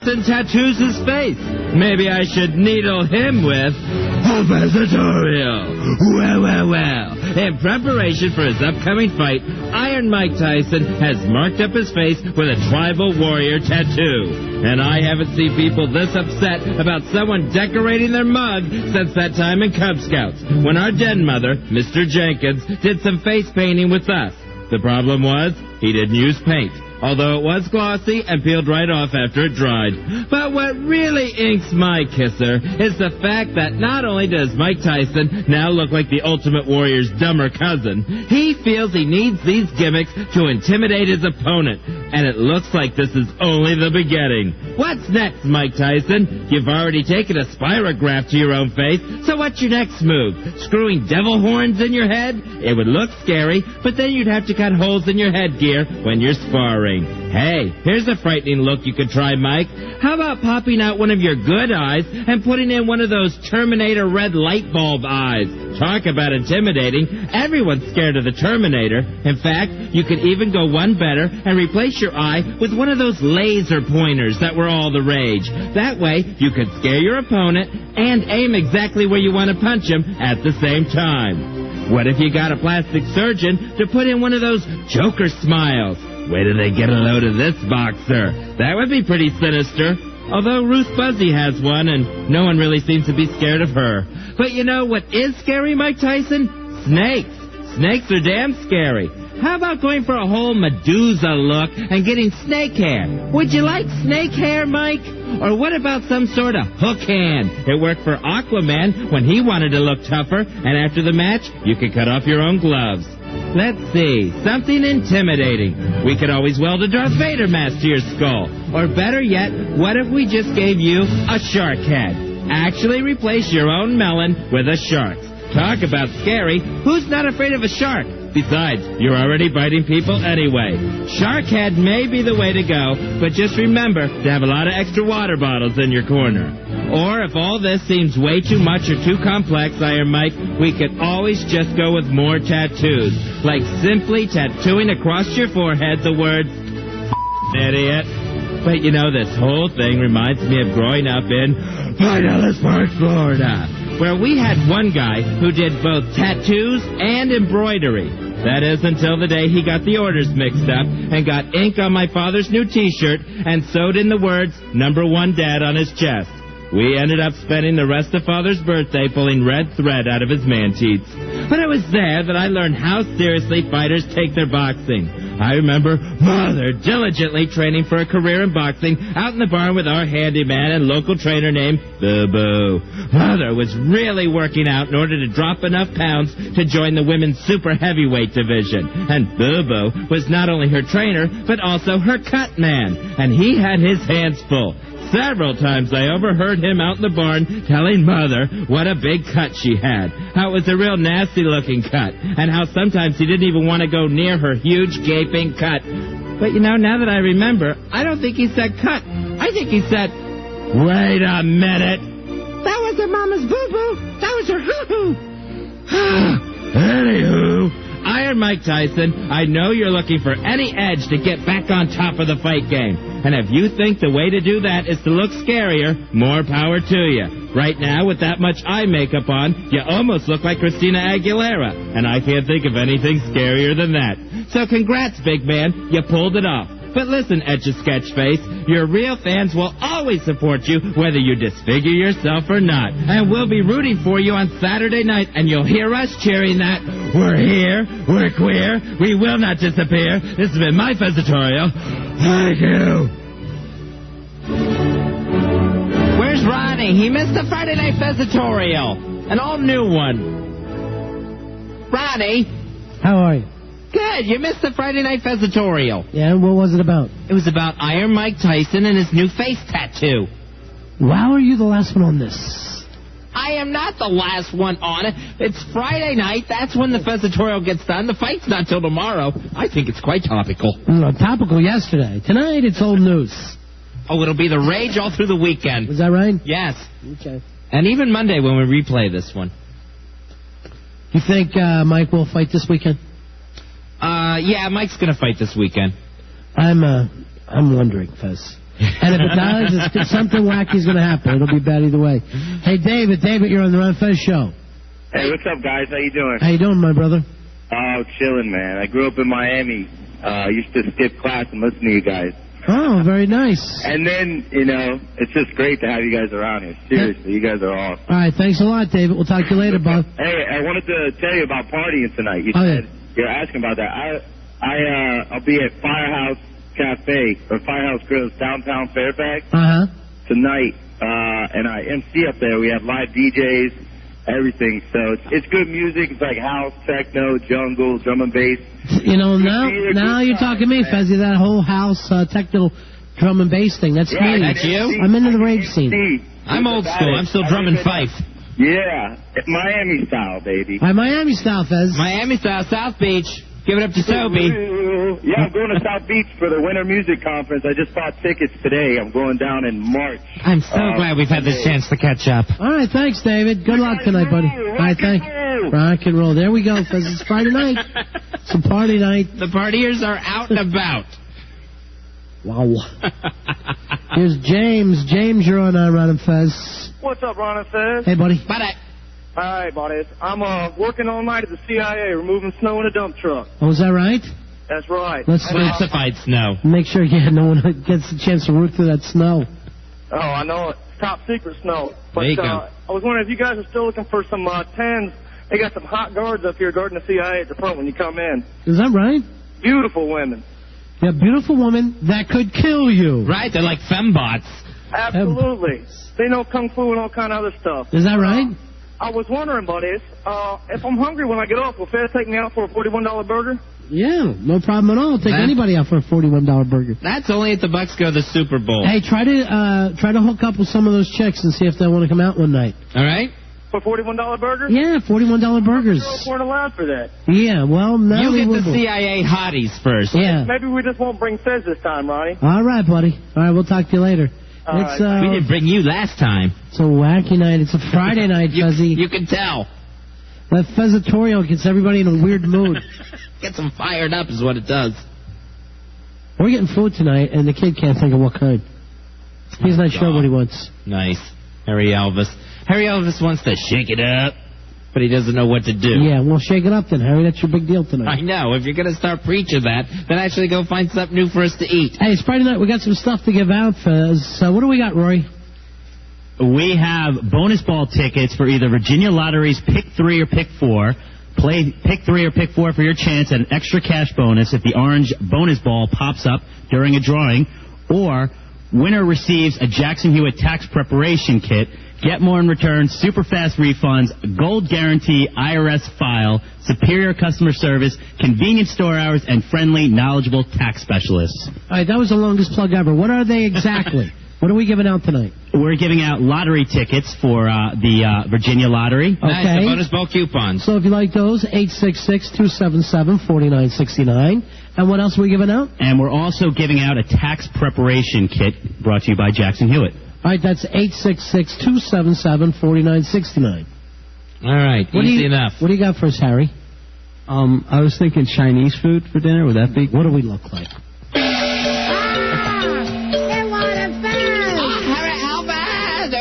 Tyson tattoos his face. Maybe I should needle him with the Fezzatorial. Well. In preparation for his upcoming fight, Iron Mike Tyson has marked up his face with a tribal warrior tattoo. And I haven't seen people this upset about someone decorating their mug since that time in Cub Scouts, when our den mother, Mr. Jenkins, did some face painting with us. The problem was, he didn't use paint, although it was glossy and peeled right off after it dried. But what really inks my kisser is the fact that not only does Mike Tyson now look like the Ultimate Warrior's dumber cousin, he feels he needs these gimmicks to intimidate his opponent. And it looks like this is only the beginning. What's next, Mike Tyson? You've already taken a spirograph to your own face, so what's your next move? Screwing devil horns in your head? It would look scary, but then you'd have to cut holes in your headgear when you're sparring. Hey, here's a frightening look you could try, Mike. How about popping out one of your good eyes and putting in one of those Terminator red light bulb eyes? Talk about intimidating. Everyone's scared of the Terminator. In fact, you could even go one better and replace your eye with one of those laser pointers that were all the rage. That way, you could scare your opponent and aim exactly where you want to punch him at the same time. What if you got a plastic surgeon to put in one of those Joker smiles? Wait till they get a load of this boxer. That would be pretty sinister. Although Ruth Buzzy has one, and no one really seems to be scared of her. But you know what is scary, Mike Tyson? Snakes. Snakes are damn scary. How about going for a whole Medusa look and getting snake hair? Would you like snake hair, Mike? Or what about some sort of hook hand? It worked for Aquaman when he wanted to look tougher, and after the match, you could cut off your own gloves. Let's see, something intimidating. We could always weld a Darth Vader mask to your skull. Or better yet, what if we just gave you a shark head? Actually replace your own melon with a shark's. Talk about scary. Who's not afraid of a shark? Besides, you're already biting people anyway. Shark head may be the way to go, but just remember to have a lot of extra water bottles in your corner. Or if all this seems way too much or too complex, Iron Mike, we could always just go with more tattoos. Like simply tattooing across your forehead the words, idiot. But you know, this whole thing reminds me of growing up in Pinellas Park, Florida, where we had one guy who did both tattoos and embroidery. That is until the day he got the orders mixed up and got ink on my father's new T-shirt and sewed in the words, #1 Dad on his chest. We ended up spending the rest of Father's birthday pulling red thread out of his man-teats. But it was there that I learned how seriously fighters take their boxing. I remember Mother diligently training for a career in boxing out in the barn with our handyman and local trainer named Boo-Boo. Mother was really working out in order to drop enough pounds to join the women's super heavyweight division. And Boo-Boo was not only her trainer, but also her cut man. And he had his hands full. Several times I overheard him out in the barn telling Mother what a big cut she had, how it was a real nasty-looking cut, and how sometimes he didn't even want to go near her huge, gaping cut. But, you know, now that I remember, I don't think he said cut. I think he said, wait a minute. That was her mama's boo-boo. That was her hoo-hoo. Anywho, Iron Mike Tyson, I know you're looking for any edge to get back on top of the fight game. And if you think the way to do that is to look scarier, more power to you. Right now, with that much eye makeup on, you almost look like Christina Aguilera. And I can't think of anything scarier than that. So congrats, big man. You pulled it off. But listen, Etch-a-Sketch Face, your real fans will always support you whether you disfigure yourself or not. And we'll be rooting for you on Saturday night, and you'll hear us cheering that we're here, we're queer, we will not disappear. This has been my Fezzatorial. Thank you. Where's Ronnie? He missed the Friday Night Fezzatorial. An all-new one. Ronnie? How are you? Good. You missed the Friday Night Fezzatorial. Yeah, what was it about? It was about Iron Mike Tyson and his new face tattoo. How are you the last one on this? I am not the last one on it. It's Friday night. That's when the Fezzatorial gets done. The fight's not till tomorrow. I think it's quite topical. Topical yesterday. Tonight, it's old news. Oh, it'll be the rage all through the weekend. Was that right? Yes. Okay. And even Monday when we replay this one. You think Mike will fight this weekend? Yeah, Mike's going to fight this weekend. I'm wondering, Fez. And if it does, something wacky's going to happen. It'll be bad either way. Hey, David, you're on the Ron and Fez show. Hey, what's up, guys? How you doing? How you doing, my brother? Oh, chilling, man. I grew up in Miami. Used to skip class and listen to you guys. Oh, very nice. And then, it's just great to have you guys around here. Seriously, you guys are awesome. All right, thanks a lot, David. We'll talk to you later, bud. Hey, I wanted to tell you about partying tonight. You said you're asking about that. I'll be at Firehouse Cafe or Firehouse Grills downtown Fairfax tonight, and I MC up there. We have live DJs, everything. So it's good music. It's like house, techno, jungle, drum and bass. Now you're talking to me, Fezzy. That whole house techno drum and bass thing. That's me. That's you? I'm into the rave scene. I'm old school. I'm still drum and fife. Yeah, Miami style, baby. Miami style, Fez. Miami style, South Beach. Give it up to Toby. Yeah, I'm going to South Beach for the Winter Music Conference. I just bought tickets today. I'm going down in March. I'm so glad we've had this chance to catch up. All right, thanks, David. Good luck tonight, buddy. All right, thanks. Rock and roll. There we go, Fez. It's Friday night. It's a party night. The partiers are out and about. Wow. Here's James. James, you're on Ron and Fez. What's up, Ron and Fez? Hey, buddy. Bye. All right, buddies. I'm working all night at the CIA, removing snow in a dump truck. Oh, is that right? That's right. Let's classified snow. Make sure, no one gets a chance to root through that snow. Oh, I know it. Top secret snow. But there you go. I was wondering if you guys are still looking for some 10s. They got some hot guards up here guarding the CIA at the front when you come in. Is that right? Beautiful women. Yeah, beautiful women that could kill you. Right, they're like fembots. Absolutely. They know kung fu and all kind of other stuff. Is that right? I was wondering, buddies, if I'm hungry when I get off, will Fez take me out for a $41 burger? Yeah, no problem at all. Take anybody out for a $41 burger. That's only if the Bucks go to the Super Bowl. Hey, try to hook up with some of those chicks and see if they want to come out one night. All right? For $41 burgers? Yeah, $41 burgers. Girls weren't allowed for that. Yeah, well, now you get the CIA hotties first. Yeah. Maybe we just won't bring Fez this time, Ronnie. All right, buddy. All right, we'll talk to you later. We didn't bring you last time. It's a wacky night. It's a Friday night, Fuzzy. You can tell. That Fezzatorial gets everybody in a weird mood. Gets them fired up is what it does. We're getting food tonight, and the kid can't think of what kind. He's not sure what he wants. Nice. Harry Elvis. Harry Elvis wants to shake it up, but he doesn't know what to do. Yeah, well, shake it up then, Harry. That's your big deal tonight. I know. If you're going to start preaching that, then actually go find something new for us to eat. Hey, it's Friday night. We got some stuff to give out, Fez. So what do we got, Rory? We have bonus ball tickets for either Virginia Lottery's Pick 3 or Pick 4. Play Pick 3 or Pick 4 for your chance at an extra cash bonus if the orange bonus ball pops up during a drawing. Or winner receives a Jackson Hewitt tax preparation kit. Get more in return, super fast refunds, gold guarantee, IRS file, superior customer service, convenient store hours, and friendly, knowledgeable tax specialists. All right, that was the longest plug ever. What are they exactly? What are we giving out tonight? We're giving out lottery tickets for the Virginia Lottery. Okay. Nice, the bonus ball coupons. So if you like those, 866-277-4969. And what else are we giving out? And we're also giving out a tax preparation kit brought to you by Jackson Hewitt. All right, that's 866-277-4969. All right, easy enough. What do you got for us, Harry? I was thinking Chinese food for dinner. Would that be? What do we look like?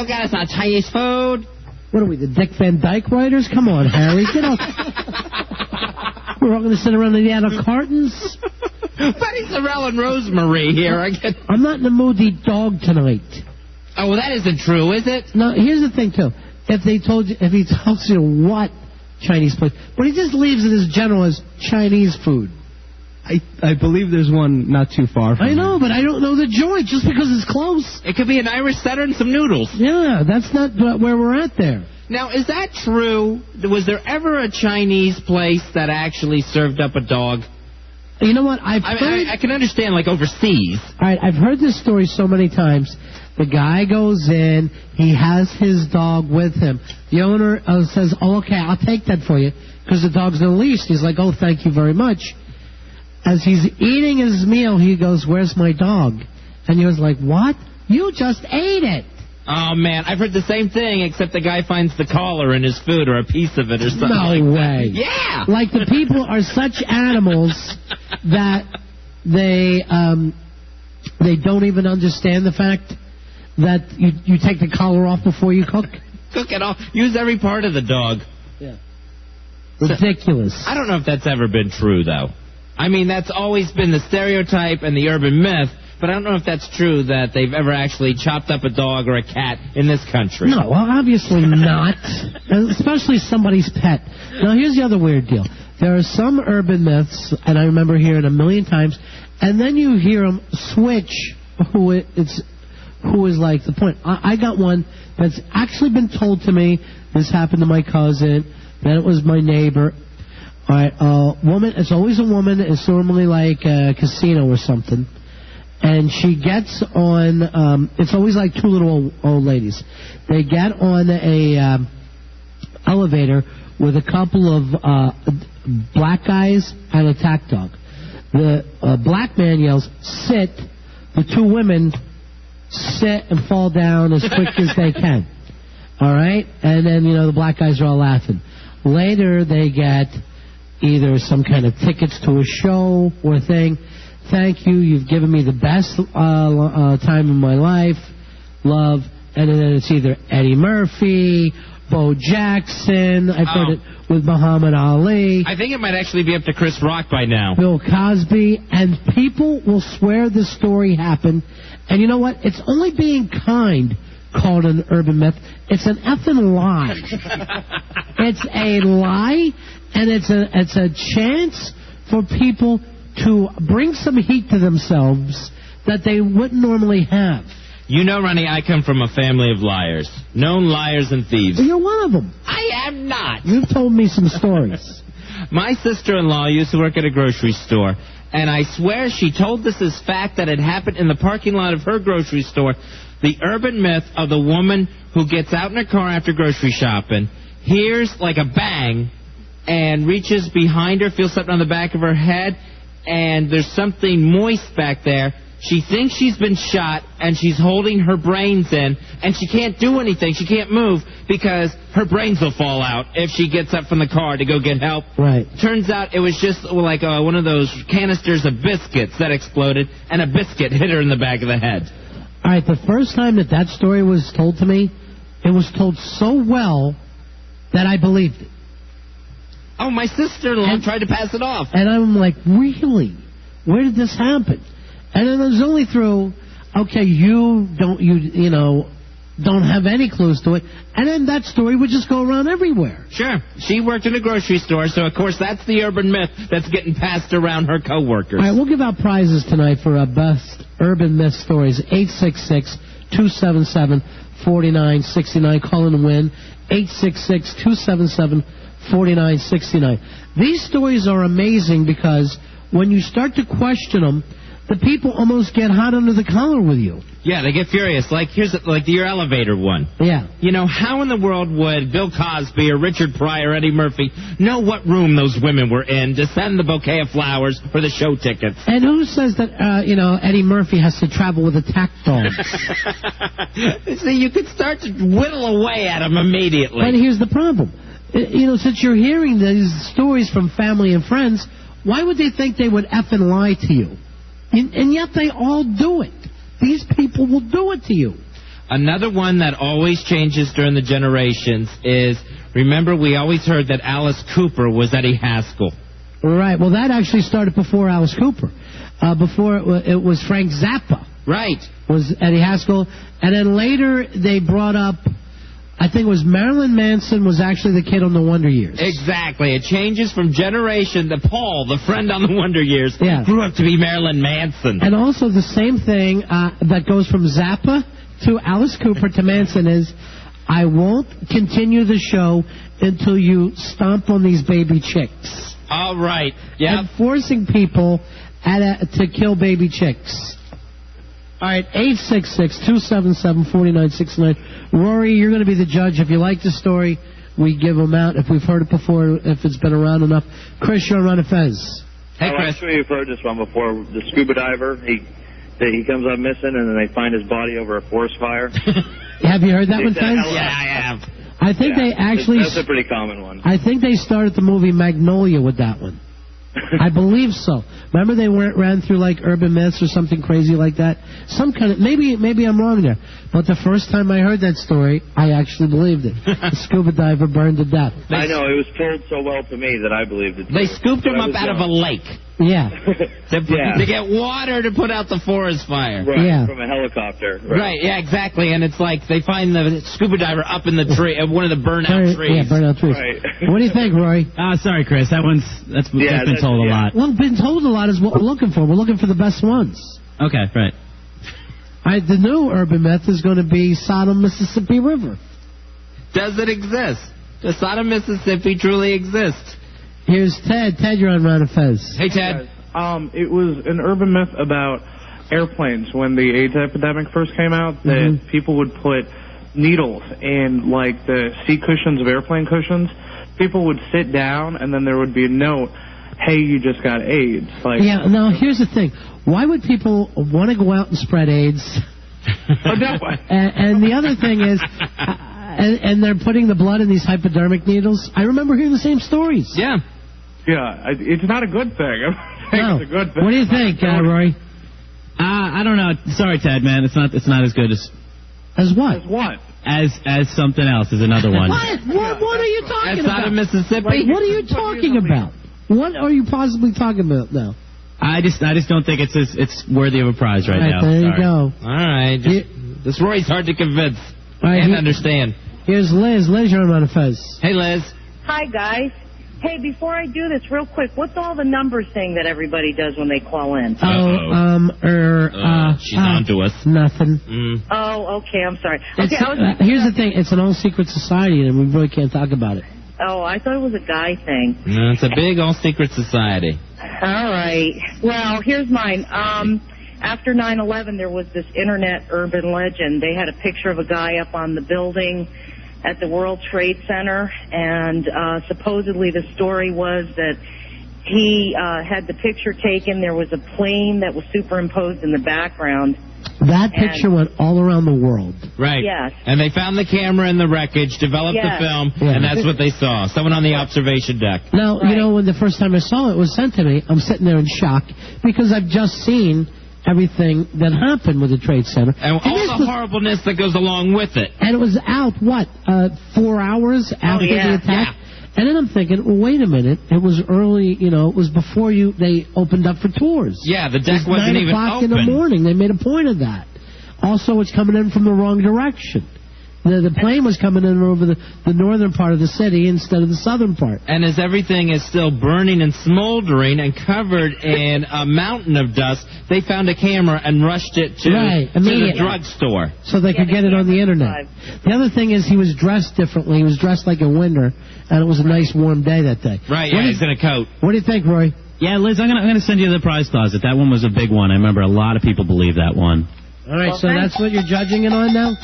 Oh, God, it's not Chinese food. What are we, the Dick Van Dyke writers? Come on, Harry, get off. We're all going to sit around and eat out of cartons? Betty Sorrell and Rosemary here. I'm not in the mood to eat dog tonight. Oh, well, that isn't true, is it? No, here's the thing, too. If he tells you what Chinese place, but he just leaves it as general as Chinese food. I believe there's one not too far from I know, but I don't know the joint just because it's close. It could be an Irish setter and some noodles. Yeah, that's not where we're at there. Now, is that true? Was there ever a Chinese place that actually served up a dog? You know what? I can understand, like, overseas. All right, I've heard this story so many times. The guy goes in, he has his dog with him. The owner says, oh, okay, I'll take that for you, because the dog's in a leash. He's like, oh, thank you very much. As he's eating his meal, he goes, where's my dog? And he was like, what? You just ate it. Oh, man, I've heard the same thing, except the guy finds the collar in his food or a piece of it or something. No way. Yeah. Like the people are such animals that they They don't even understand the fact that you take the collar off before you cook. Cook it all. Use every part of the dog. Yeah. Ridiculous. I don't know if that's ever been true, though. I mean, that's always been the stereotype and the urban myth, but I don't know if that's true that they've ever actually chopped up a dog or a cat in this country. No, well, obviously not. Especially somebody's pet. Now, here's the other weird deal. There are some urban myths, and I remember hearing a million times, and then you hear them switch who is like the point. I got one that's actually been told to me. This happened to my cousin. Then it was my neighbor. All right, woman. It's always a woman. It's normally like a casino or something. And she gets on. It's always like two little old ladies. They get on a elevator with a couple of black guys and a tack dog. The black man yells, "Sit!" The two women sit and fall down as quick as they can. All right? And then, the black guys are all laughing. Later, they get either some kind of tickets to a show or thing. Thank you. You've given me the best time of my life. Love. And then it's either Eddie Murphy, Bo Jackson. I've heard it with Muhammad Ali. I think it might actually be up to Chris Rock by now. Bill Cosby. And people will swear this story happened. And you know what? It's only being kind called an urban myth. It's an effing lie. It's a lie, and it's a chance for people to bring some heat to themselves that they wouldn't normally have. You know, Ronnie, I come from a family of liars. Known liars and thieves. Well, you're one of them. I am not. You've told me some stories. My sister-in-law used to work at a grocery store, and I swear she told us as fact that it happened in the parking lot of her grocery store. The urban myth of the woman who gets out in her car after grocery shopping, hears like a bang, and reaches behind her, feels something on the back of her head, and there's something moist back there. She thinks she's been shot, and she's holding her brains in, and she can't do anything. She can't move because her brains will fall out if she gets up from the car to go get help. Right. Turns out it was just like one of those canisters of biscuits that exploded, and a biscuit hit her in the back of the head. All right, the first time that story was told to me, it was told so well that I believed it. Oh, my sister-in-law tried to pass it off. And I'm like, really? Where did this happen? And then it was only through, okay, you don't have any clues to it. And then that story would just go around everywhere. Sure. She worked in a grocery store, so of course that's the urban myth that's getting passed around her coworkers. All right, we'll give out prizes tonight for our best urban myth stories. 866-277-4969. Call in and win. 866-277-4969. These stories are amazing because when you start to question them, the people almost get hot under the collar with you. Yeah, they get furious. Like, here's your elevator one. Yeah. You know, how in the world would Bill Cosby or Richard Pryor or Eddie Murphy know what room those women were in to send the bouquet of flowers for the show tickets? And who says that, Eddie Murphy has to travel with a tack dog? See, you could start to whittle away at them immediately. But here's the problem. Since you're hearing these stories from family and friends, why would they think they would effing lie to you? And yet they all do it. These people will do it to you. Another one that always changes during the generations is, remember, we always heard that Alice Cooper was Eddie Haskell. Right. Well, that actually started before Alice Cooper. Before it was Frank Zappa. Right. Was Eddie Haskell. And then later they brought up, I think it was Marilyn Manson was actually the kid on the Wonder Years. Exactly. It changes from generation to Paul, the friend on the Wonder Years, grew up to be Marilyn Manson. And also the same thing that goes from Zappa to Alice Cooper to Manson is, I won't continue the show until you stomp on these baby chicks. All right. Yeah. And forcing people to kill baby chicks. All right, 866-277-4969. Rory, you're going to be the judge. If you like the story, we give them out. If we've heard it before, if it's been around enough. Chris, you're on Ron and Fez. Hey, Chris. I'm sure you've heard this one before. The scuba diver, he comes up missing, and then they find his body over a forest fire. Have you heard that one, Fez? Yeah, I have. I think they actually... That's a pretty common one. I think they started the movie Magnolia with that one. I believe so. Remember they ran through like urban myths or something crazy like that? Some kind of maybe I'm wrong there. But the first time I heard that story, I actually believed it. The scuba diver burned to death. I know, it was told so well to me that I believed it. They scooped him up out of a lake. Yeah. To get water to put out the forest fire. Right, yeah. From a helicopter. Right, yeah, exactly. And it's like they find the scuba diver up in the tree, one of the burnout trees. Yeah, burnout trees. Right. What do you think, Roy? Sorry, Chris. That's been told a lot. Well, been told a lot is what we're looking for. We're looking for the best ones. Okay, right. The new urban myth is going to be Sodom, Mississippi River. Does it exist? Does Sodom, Mississippi truly exist? Here's Ted. Ted, you're on Ron and Fez. Hey, Ted. It was an urban myth about airplanes when the AIDS epidemic first came out, that people would put needles in, like, the seat cushions of airplane cushions. People would sit down, and then there would be a note, hey, you just got AIDS. Like, yeah, now, here's the thing. Why would people want to go out and spread AIDS? And the other thing is... And they're putting the blood in these hypodermic needles. I remember hearing the same stories. Yeah. Yeah, it's not a good thing. No. It's a good thing. What do you think, Roy? I don't know. Sorry, Ted, man. It's not as good as... As what? As what? As something else is another one. What are you talking about? Sodom, Mississippi? What are you talking about? What are you possibly talking about now? I just don't think it's worthy of a prize right now. There you go. All right. This Roy's hard to convince and understand. Here's Liz. Liz, you're on Ron and Fez. Hey, Liz. Hi, guys. Hey, before I do this, real quick, what's all the numbers thing that everybody does when they call in? She's on to us. Nothing. Oh, okay, I'm sorry. Here's the thing. It's an all-secret society, and we really can't talk about it. Oh, I thought it was a guy thing. No, it's a big all-secret society. All right. Well, here's mine. After 9/11, there was this internet urban legend. They had a picture of a guy up on the building at the World Trade Center, and supposedly the story was that he had the picture taken. There was a plane that was superimposed in the background. That picture went all around the world. Right. Yes. And they found the camera in the wreckage, developed the film, and that's what they saw. Someone on the observation deck. Now, you know, when the first time I saw it was sent to me, I'm sitting there in shock because I've just seen everything that happened with the Trade Center. And all the horribleness that goes along with it. And it was out, 4 hours after the attack? Yeah. And then I'm thinking, well, wait a minute. It was early, it was before they opened up for tours. Yeah, the deck wasn't even open. 9 o'clock in the morning. They made a point of that. Also, it's coming in from the wrong direction. The plane was coming in over the northern part of the city instead of the southern part. And as everything is still burning and smoldering and covered in a mountain of dust, they found a camera and rushed it to the drugstore. So they could get it on the internet. The other thing is he was dressed differently. He was dressed like in winter, and it was a nice warm day that day. Right, he's in a coat. What do you think, Roy? Yeah, Liz, I'm gonna send you the prize closet. That one was a big one. I remember a lot of people believe that one. All right, so that's what you're judging it on now?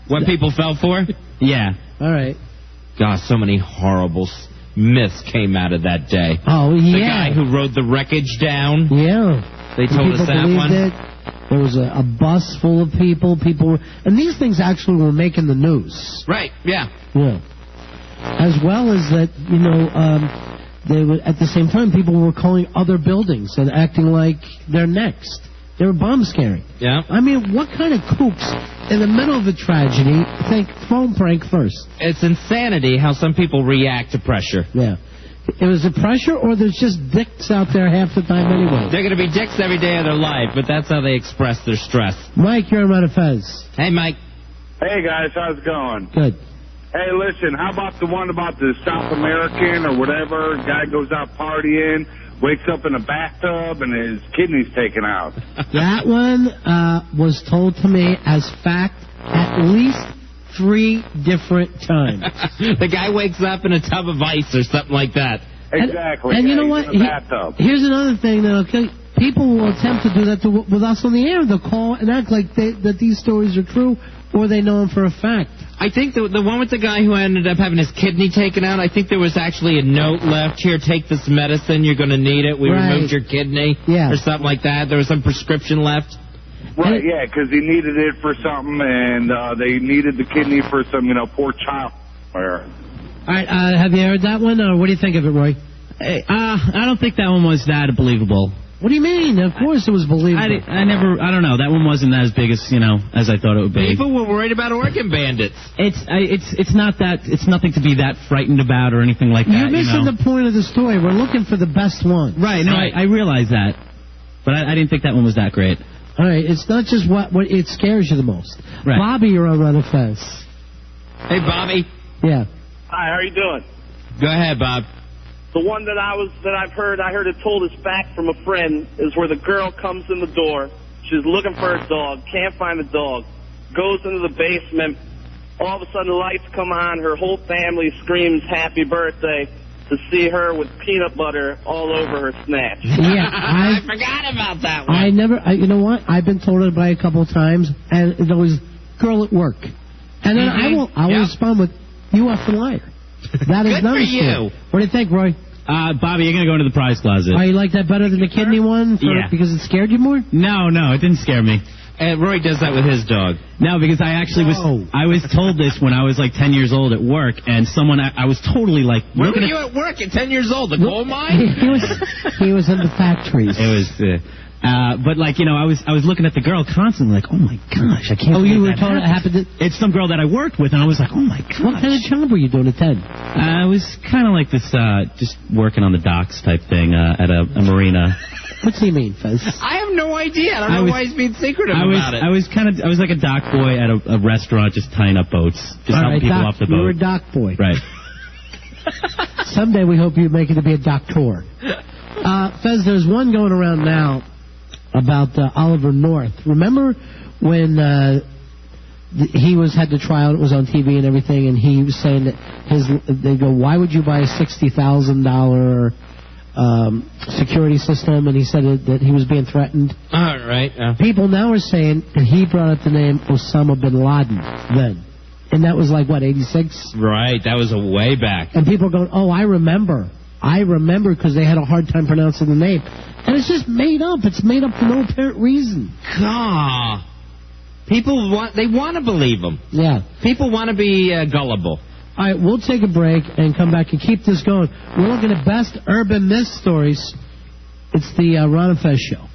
What people fell for? Yeah. All right. Gosh, so many horrible myths came out of that day. Oh, yeah. The guy who rode the wreckage down. Yeah. They told us that one. There was a bus full of people. And these things actually were making the news. Right, yeah. Yeah. As well as that, they would, at the same time, people were calling other buildings and acting like they're next. They were bomb scaring. Yeah. I mean, what kind of kooks in the middle of a tragedy think phone prank first? It's insanity how some people react to pressure. Yeah. It was the pressure, or there's just dicks out there half the time anyway? They're going to be dicks every day of their life, but that's how they express their stress. Mike, you're on Ron and Fez. Hey, Mike. Hey, guys, how's it going? Good. Hey, listen, how about the one about the South American or whatever? Guy goes out partying, wakes up in a bathtub, and his kidney's taken out. That one was told to me as fact at least 3 different times. The guy wakes up in a tub of ice or something like that. Exactly. And you know what? Here's another thing that people will attempt to do that with us on the air. They'll call and act like that these stories are true, or they know them for a fact. I think the one with the guy who ended up having his kidney taken out, I think there was actually a note left. Here, take this medicine. You're going to need it. We removed your kidney. Yeah. Or something like that. There was some prescription left. Right, yeah, because he needed it for something, and they needed the kidney for some, poor child. All right, have you heard that one, or what do you think of it, Roy? I don't think that one was that believable. What do you mean? Of course it was believable. I don't know. That one wasn't as big as, as I thought it would be. People were worried about organ bandits. It's not that, it's nothing to be that frightened about or anything like that. You're missing the point of the story. We're looking for the best one. Right, no, I realize that. But I didn't think that one was that great. All right, it's not just what it scares you the most. Right. Bobby, you're on Ron and Fez. Hey, Bobby. Yeah. Hi, how are you doing? Go ahead, Bob. The one that I heard it told us back from a friend, is where the girl comes in the door. She's looking for her dog, can't find the dog, goes into the basement. All of a sudden, the lights come on. Her whole family screams "Happy Birthday" to see her with peanut butter all over her snatch. Yeah, I forgot about that one. You know what? I've been told it by a couple of times, and it's always girl at work. And then I will respond with, "You are a liar." That is good not for you. What do you think, Roy? Bobby, you're going to go into the prize closet. Oh, you like that better than the kidney one? Yeah. Because it scared you more? No, it didn't scare me. And Roy does that with his dog. No, because I actually I was told this when I was like 10 years old at work, and I was totally like... Where were you at work at 10 years old? The coal mine? He was in the factories. It was... but I was looking at the girl constantly, like, oh my gosh, I can't. Oh, believe you were that told it happened. It's some girl that I worked with, and I was like, oh my gosh. What kind of job were you doing at 10? I was kind of like this, just working on the docks type thing at a marina. What do you mean, Fez? I have no idea. I don't know why he's being secretive about it. I was like a dock boy at a restaurant, just tying up boats, just helping people off the boat. You were a dock boy, right? Someday we hope you make it to be a doctor. Fez, there's one going around now about Oliver North. Remember when he had the trial, it was on TV and everything, and he was saying that they go, why would you buy a $60,000 security system? And he said that he was being threatened. All right. People now are saying, and he brought up the name Osama bin Laden then. And that was like, what, 86? Right, that was a way back. And people are going, oh, I remember because they had a hard time pronouncing the name. And it's just made up. It's made up for no apparent reason. God. People want to believe them. Yeah. People want to be gullible. All right, we'll take a break and come back and keep this going. We're looking at best urban myth stories. It's the Ron and Fez Show.